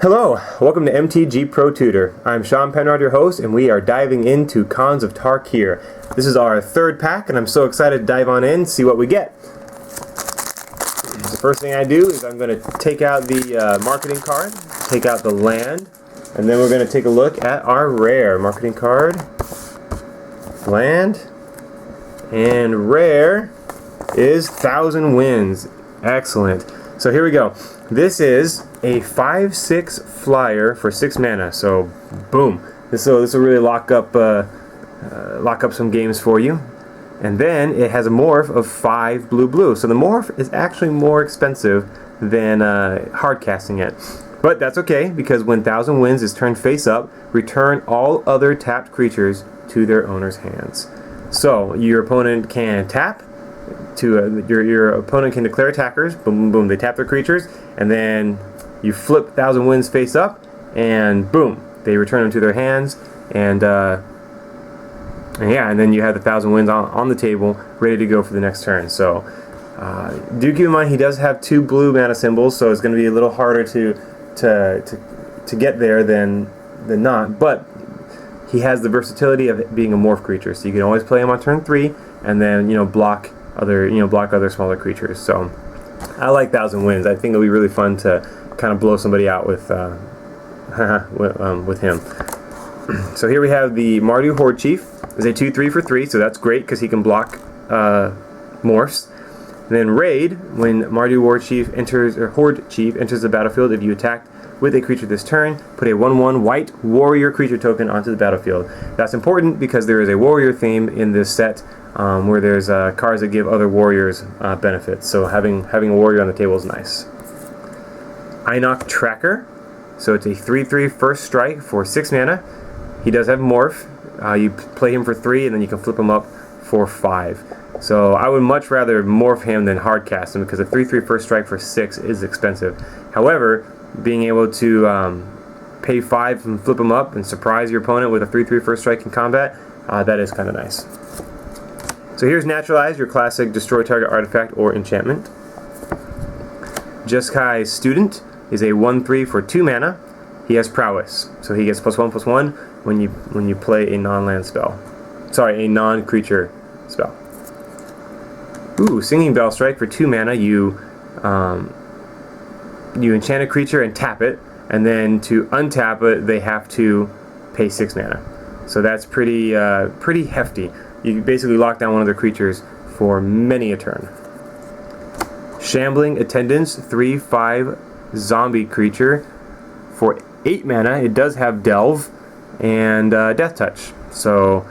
Hello, welcome to MTG Pro Tutor. I'm Sean Penrod, your host, and we are diving into Cons of Tarkir. This is our third pack, and I'm so excited to dive on in and see what we get. The first thing I do is I'm going to take out the marketing card, take out the land, and then we're going to take a look at our rare. Marketing card, land, and rare is 1,000 Winds. Excellent. So here we go. This is a 5/6 flyer for 6 mana. So boom. This will really lock up some games for you. And then it has a morph of 5 blue. So the morph is actually more expensive than hard casting it. But that's okay, because when 1,000 Winds is turned face up, return all other tapped creatures to their owner's hands. So your opponent can tap. Your opponent can declare attackers. Boom, boom, boom. They tap their creatures, and then you flip 1,000 Winds face up, and boom, they return them to their hands. And yeah, and then you have the 1,000 Winds on the table, ready to go for the next turn. So do keep in mind he does have 2 blue mana symbols, so it's going to be a little harder to get there than not. But he has the versatility of being a morph creature, so you can always play him on turn 3, and then block other smaller creatures. So I like 1,000 Winds. I think it'll be really fun to kind of blow somebody out with him. So here we have the Mardu Horde Chief. It's a 2/3 for 3, so that's great because he can block morphs. And then raid, when Mardu Horde Chief enters the battlefield, if you attack with a creature this turn, put a 1/1 white warrior creature token onto the battlefield. That's important because there is a warrior theme in this set, where there's cards that give other warriors benefits. So having a warrior on the table is nice. Einok Tracker. So it's a 3/3 first strike for 6 mana. He does have morph. You play him for 3, and then you can flip him up for 5. So I would much rather morph him than hard cast him, because a 3/3 first strike for 6 is expensive. However, being able to pay 5 and flip him up and surprise your opponent with a 3/3 first strike in combat, that is kind of nice. So here's Naturalize, your classic destroy target artifact or enchantment. Jeskai Student is a 1/3 for 2 mana. He has prowess, so he gets +1/+1 when you play a non-land spell. Sorry, a non-creature spell. Ooh, Singing Bell Strike for 2 mana. You enchant a creature and tap it, and then to untap it, they have to pay 6 mana. So that's pretty hefty. You basically lock down one of their creatures for many a turn. Shambling Attendants, 3/5 zombie creature for 8 mana. It does have Delve and Death Touch. So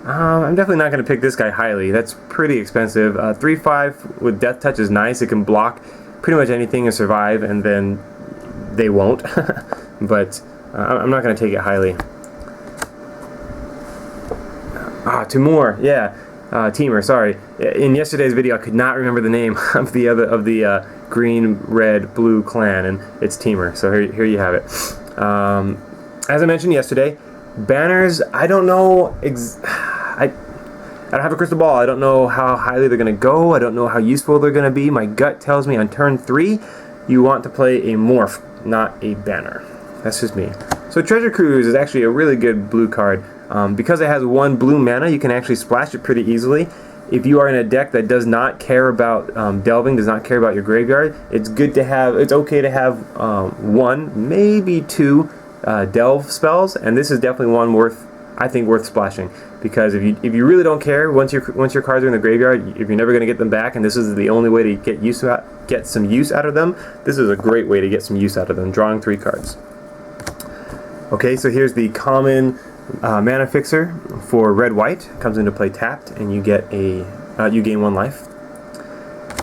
I'm definitely not going to pick this guy highly. That's pretty expensive. 3/5 with Death Touch is nice. It can block pretty much anything and survive, and then they won't. But I'm not going to take it highly. Timur, yeah, Teamer. Sorry. In yesterday's video, I could not remember the name of the green, red, blue clan, and it's Teamer. So here you have it. As I mentioned yesterday, banners. I don't know. I don't have a crystal ball. I don't know how highly they're going to go. I don't know how useful they're going to be. My gut tells me on turn 3, you want to play a morph, not a banner. That's just me. So Treasure Cruise is actually a really good blue card. Because it has 1 blue mana, you can actually splash it pretty easily. If you are in a deck that does not care about delving, does not care about your graveyard, it's okay to have 1, maybe 2 delve spells, and this is definitely one worth splashing. Because if you really don't care, once your cards are in the graveyard, if you're never going to get them back, and this is the only way to get some use out of them, this is a great way to get some use out of them, drawing 3 cards. Okay, so here's the common mana fixer for red-white. Comes into play tapped, and you get you gain 1 life.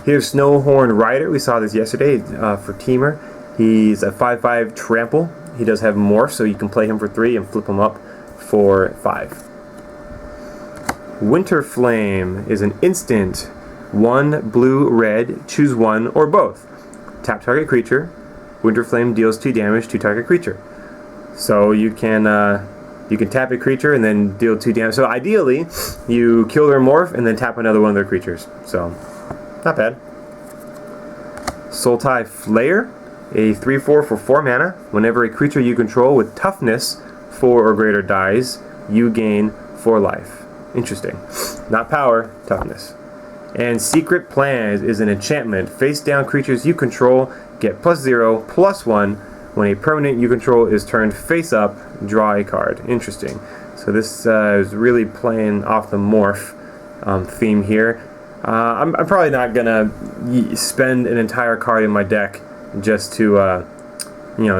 Here's Snowhorn Rider. We saw this yesterday for Teamer. He's a 5/5 trample. He does have morph, so you can play him for 3 and flip him up for 5. Winter Flame is an instant 1 blue red. Choose 1 or both. Tap target creature. Winter Flame deals 2 damage to target creature. So you can tap a creature and then deal 2 damage. So ideally, you kill their morph and then tap another one of their creatures. So, not bad. Sultai Flayer A 3/4 for 4 mana. Whenever a creature you control with toughness 4 or greater dies, you gain 4 life. Interesting. Not power, toughness. And Secret Plans is an enchantment. Face down creatures you control get +0/+1. When a permanent you control is turned face up, draw a card. Interesting. So this is really playing off the morph theme here. I'm probably not gonna spend an entire card in my deck just to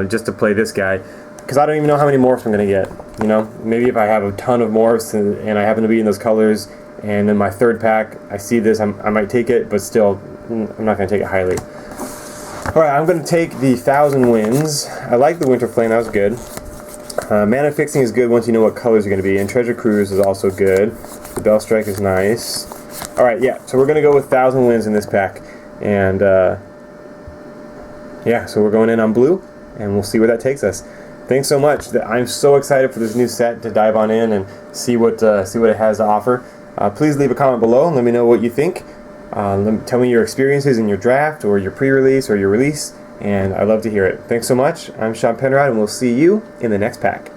just to play this guy, because I don't even know how many morphs I'm gonna get. You know, maybe if I have a ton of morphs and I happen to be in those colors, and in my third pack I see this, I might take it, but still I'm not gonna take it highly. Alright, I'm gonna take the 1,000 Winds. I like the Winter Flame, that was good. Mana Fixing is good once you know what colors are gonna be, and Treasure Cruise is also good. The Bell Strike is nice. Alright, yeah, so we're gonna go with 1,000 Winds in this pack, and yeah, so we're going in on blue, and we'll see where that takes us. Thanks so much. I'm so excited for this new set to dive on in and see what it has to offer. Please leave a comment below and let me know what you think. Tell me your experiences in your draft, or your pre-release, or your release, and I'd love to hear it. Thanks so much. I'm Sean Penrod, and we'll see you in the next pack.